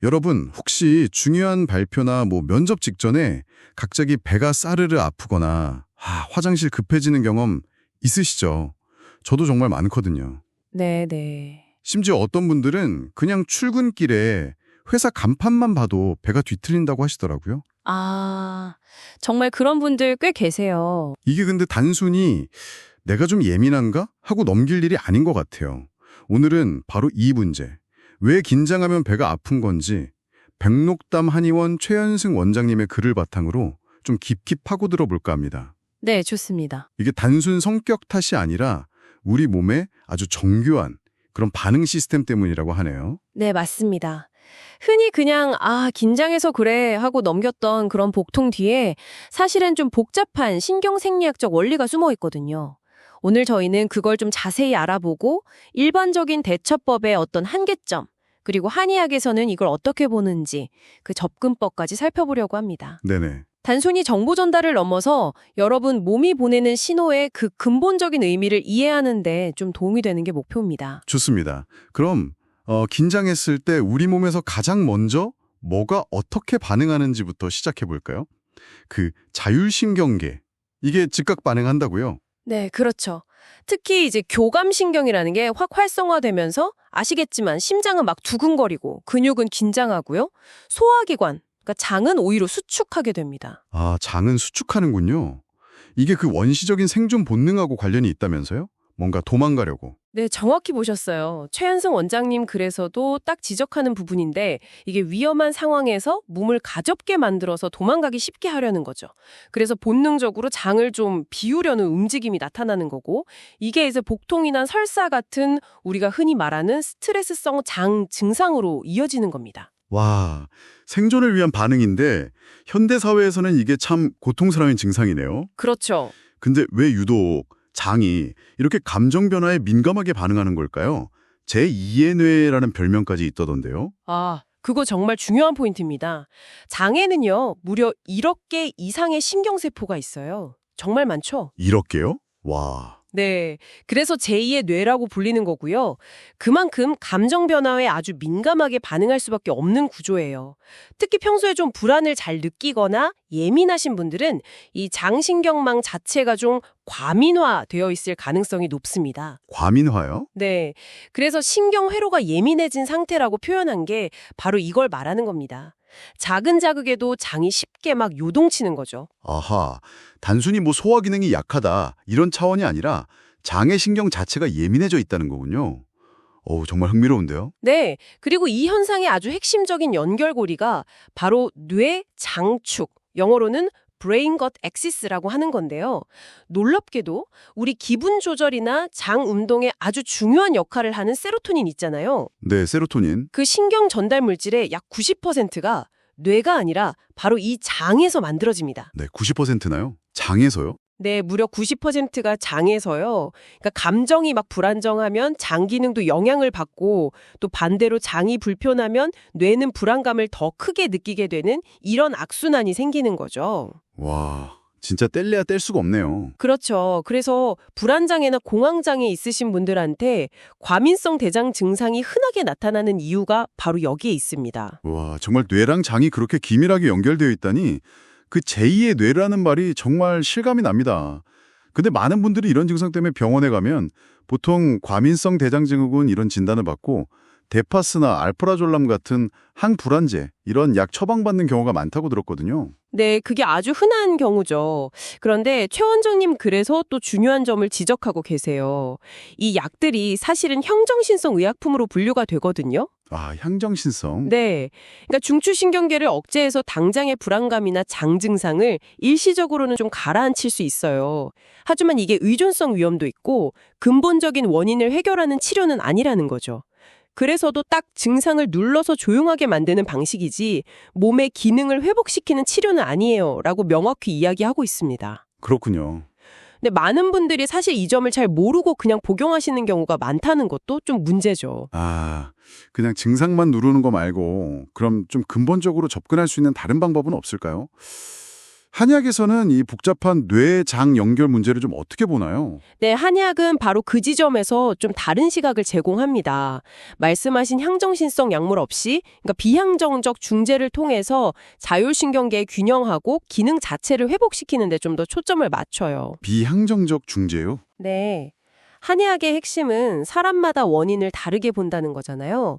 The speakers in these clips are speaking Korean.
여러분, 혹시 중요한 발표나 면접 직전에 갑자기 배가 싸르르 아프거나 화장실 급해지는 경험 있으시죠? 저도 정말 많거든요. 네네. 심지어 어떤 분들은 그냥 출근길에 회사 간판만 봐도 배가 뒤틀린다고 하시더라고요. 아, 정말 그런 분들 꽤 계세요. 이게 근데 단순히 내가 좀 예민한가? 하고 넘길 일이 아닌 것 같아요. 오늘은 바로 이 문제. 왜 긴장하면 배가 아픈 건지 백록담 한의원 최현승 원장님의 글을 바탕으로 좀 깊이 파고들어 볼까 합니다. 네, 좋습니다. 이게 단순 성격 탓이 아니라 우리 몸에 아주 정교한 그런 반응 시스템 때문이라고 하네요. 네, 맞습니다. 흔히 그냥 긴장해서 그래 하고 넘겼던 그런 복통 뒤에 사실은 좀 복잡한 신경생리학적 원리가 숨어 있거든요. 오늘 저희는 그걸 좀 자세히 알아보고 일반적인 대처법의 어떤 한계점, 그리고 한의학에서는 이걸 어떻게 보는지 그 접근법까지 살펴보려고 합니다. 네네. 단순히 정보 전달을 넘어서 여러분 몸이 보내는 신호의 그 근본적인 의미를 이해하는 데 좀 도움이 되는 게 목표입니다. 좋습니다. 그럼 긴장했을 때 우리 몸에서 가장 먼저 뭐가 어떻게 반응하는지부터 시작해 볼까요? 그 자율신경계, 이게 즉각 반응한다고요? 네, 그렇죠. 특히 이제 교감신경이라는 게 확 활성화되면서 아시겠지만 심장은 막 두근거리고 근육은 긴장하고요. 소화기관, 그러니까 장은 오히려 수축하게 됩니다. 장은 수축하는군요. 이게 그 원시적인 생존 본능하고 관련이 있다면서요? 뭔가 도망가려고. 네, 정확히 보셨어요. 최현승 원장님 글에서도 딱 지적하는 부분인데 이게 위험한 상황에서 몸을 가볍게 만들어서 도망가기 쉽게 하려는 거죠. 그래서 본능적으로 장을 좀 비우려는 움직임이 나타나는 거고 이게 이제 복통이나 설사 같은 우리가 흔히 말하는 스트레스성 장 증상으로 이어지는 겁니다. 와, 생존을 위한 반응인데 현대 사회에서는 이게 참 고통스러운 증상이네요. 그렇죠. 근데 왜 유독 장이 이렇게 감정 변화에 민감하게 반응하는 걸까요? 제2의 뇌라는 별명까지 있다던데요. 그거 정말 중요한 포인트입니다. 장에는요, 무려 1억 개 이상의 신경세포가 있어요. 정말 많죠? 이렇게요? 와, 네. 그래서 제2의 뇌라고 불리는 거고요. 그만큼 감정 변화에 아주 민감하게 반응할 수밖에 없는 구조예요. 특히 평소에 좀 불안을 잘 느끼거나 예민하신 분들은 이 장신경망 자체가 좀 과민화되어 있을 가능성이 높습니다. 과민화요? 네. 그래서 신경회로가 예민해진 상태라고 표현한 게 바로 이걸 말하는 겁니다. 작은 자극에도 장이 쉽게 막 요동치는 거죠. 아하, 단순히 소화 기능이 약하다 이런 차원이 아니라 장의 신경 자체가 예민해져 있다는 거군요. 정말 흥미로운데요? 네. 그리고 이 현상의 아주 핵심적인 연결고리가 바로 뇌 장축, 영어로는 brain gut axis라고 하는 건데요. 놀랍게도 우리 기분 조절이나 장 운동에 아주 중요한 역할을 하는 세로토닌 있잖아요. 네, 세로토닌. 그 신경 전달 물질의 약 90%가 뇌가 아니라 바로 이 장에서 만들어집니다. 네, 90%나요? 장에서요? 네, 무려 90%가 장에서요. 그러니까 감정이 막 불안정하면 장 기능도 영향을 받고 또 반대로 장이 불편하면 뇌는 불안감을 더 크게 느끼게 되는 이런 악순환이 생기는 거죠. 와, 진짜 뗄래야 뗄 수가 없네요. 그렇죠. 그래서 불안장애나 공황장애 있으신 분들한테 과민성 대장 증상이 흔하게 나타나는 이유가 바로 여기에 있습니다. 와, 정말 뇌랑 장이 그렇게 기밀하게 연결되어 있다니 그 제2의 뇌라는 말이 정말 실감이 납니다. 근데 많은 분들이 이런 증상 때문에 병원에 가면 보통 과민성 대장증후군 이런 진단을 받고 데파스나 알프라졸람 같은 항불안제 이런 약 처방받는 경우가 많다고 들었거든요. 네, 그게 아주 흔한 경우죠. 그런데 최 원장님 그래서 또 중요한 점을 지적하고 계세요. 이 약들이 사실은 형정신성 의약품으로 분류가 되거든요. 향정신성. 네. 그러니까 중추신경계를 억제해서 당장의 불안감이나 장 증상을 일시적으로는 좀 가라앉힐 수 있어요. 하지만 이게 의존성 위험도 있고 근본적인 원인을 해결하는 치료는 아니라는 거죠. 그래서도 딱 증상을 눌러서 조용하게 만드는 방식이지 몸의 기능을 회복시키는 치료는 아니에요 라고 명확히 이야기하고 있습니다. 그렇군요. 근데 많은 분들이 사실 이 점을 잘 모르고 그냥 복용하시는 경우가 많다는 것도 좀 문제죠. 그냥 증상만 누르는 거 말고 그럼 좀 근본적으로 접근할 수 있는 다른 방법은 없을까요? 한의학에서는 이 복잡한 뇌장 연결 문제를 좀 어떻게 보나요? 네, 한의학은 바로 그 지점에서 좀 다른 시각을 제공합니다. 말씀하신 향정신성 약물 없이, 그러니까 비향정적 중재를 통해서 자율신경계의 균형하고 기능 자체를 회복시키는 데 좀 더 초점을 맞춰요. 비향정적 중재요? 네. 한의학의 핵심은 사람마다 원인을 다르게 본다는 거잖아요.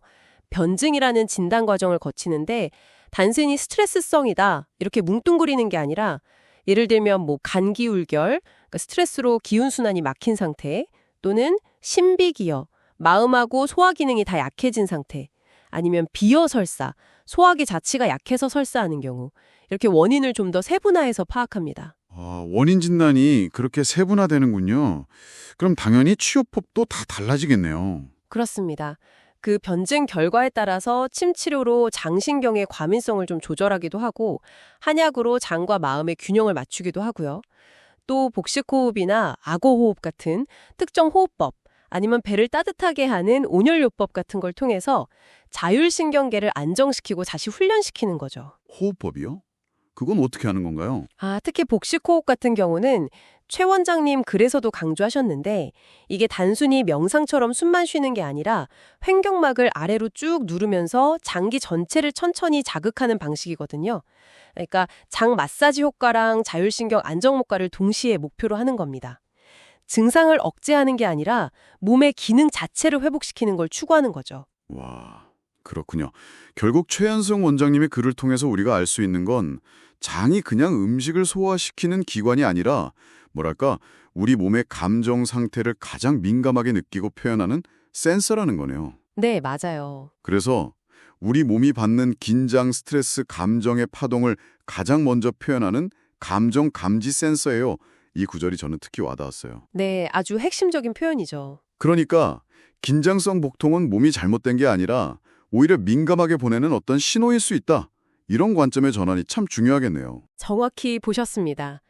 변증이라는 진단 과정을 거치는데 단순히 스트레스성이다 이렇게 뭉뚱그리는 게 아니라 예를 들면 뭐 간기울결, 그러니까 스트레스로 기운순환이 막힌 상태 또는 신비기여, 마음하고 소화 기능이 다 약해진 상태 아니면 비여설사, 소화기 자체가 약해서 설사하는 경우 이렇게 원인을 좀 더 세분화해서 파악합니다. 원인 진단이 그렇게 세분화되는군요. 그럼 당연히 치료법도 다 달라지겠네요. 그렇습니다. 그 변증 결과에 따라서 침치료로 장신경의 과민성을 좀 조절하기도 하고 한약으로 장과 마음의 균형을 맞추기도 하고요. 또 복식호흡이나 악어호흡 같은 특정 호흡법 아니면 배를 따뜻하게 하는 온열요법 같은 걸 통해서 자율신경계를 안정시키고 다시 훈련시키는 거죠. 호흡법이요? 그건 어떻게 하는 건가요? 특히 복식호흡 같은 경우는 최 원장님 글에서도 강조하셨는데 이게 단순히 명상처럼 숨만 쉬는 게 아니라 횡격막을 아래로 쭉 누르면서 장기 전체를 천천히 자극하는 방식이거든요. 그러니까 장 마사지 효과랑 자율신경 안정 효과를 동시에 목표로 하는 겁니다. 증상을 억제하는 게 아니라 몸의 기능 자체를 회복시키는 걸 추구하는 거죠. 와, 그렇군요. 결국 최현성 원장님의 글을 통해서 우리가 알 수 있는 건 장이 그냥 음식을 소화시키는 기관이 아니라 뭐랄까 우리 몸의 감정 상태를 가장 민감하게 느끼고 표현하는 센서라는 거네요. 네, 맞아요. 그래서 우리 몸이 받는 긴장, 스트레스, 감정의 파동을 가장 먼저 표현하는 감정 감지 센서예요. 이 구절이 저는 특히 와닿았어요. 네, 아주 핵심적인 표현이죠. 그러니까 긴장성 복통은 몸이 잘못된 게 아니라 오히려 민감하게 보내는 어떤 신호일 수 있다. 이런 관점의 전환이 참 중요하겠네요. 정확히 보셨습니다.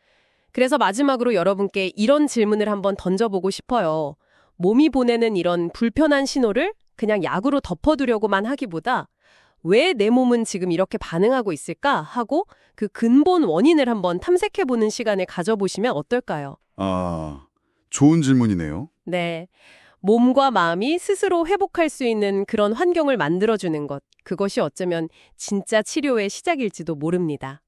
그래서 마지막으로 여러분께 이런 질문을 한번 던져보고 싶어요. 몸이 보내는 이런 불편한 신호를 그냥 약으로 덮어두려고만 하기보다 왜 내 몸은 지금 이렇게 반응하고 있을까 하고 그 근본 원인을 한번 탐색해보는 시간을 가져보시면 어떨까요? 좋은 질문이네요. 네. 몸과 마음이 스스로 회복할 수 있는 그런 환경을 만들어주는 것. 그것이 어쩌면 진짜 치료의 시작일지도 모릅니다.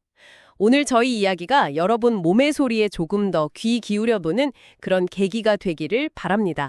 오늘 저희 이야기가 여러분 몸의 소리에 조금 더 귀 기울여보는 그런 계기가 되기를 바랍니다.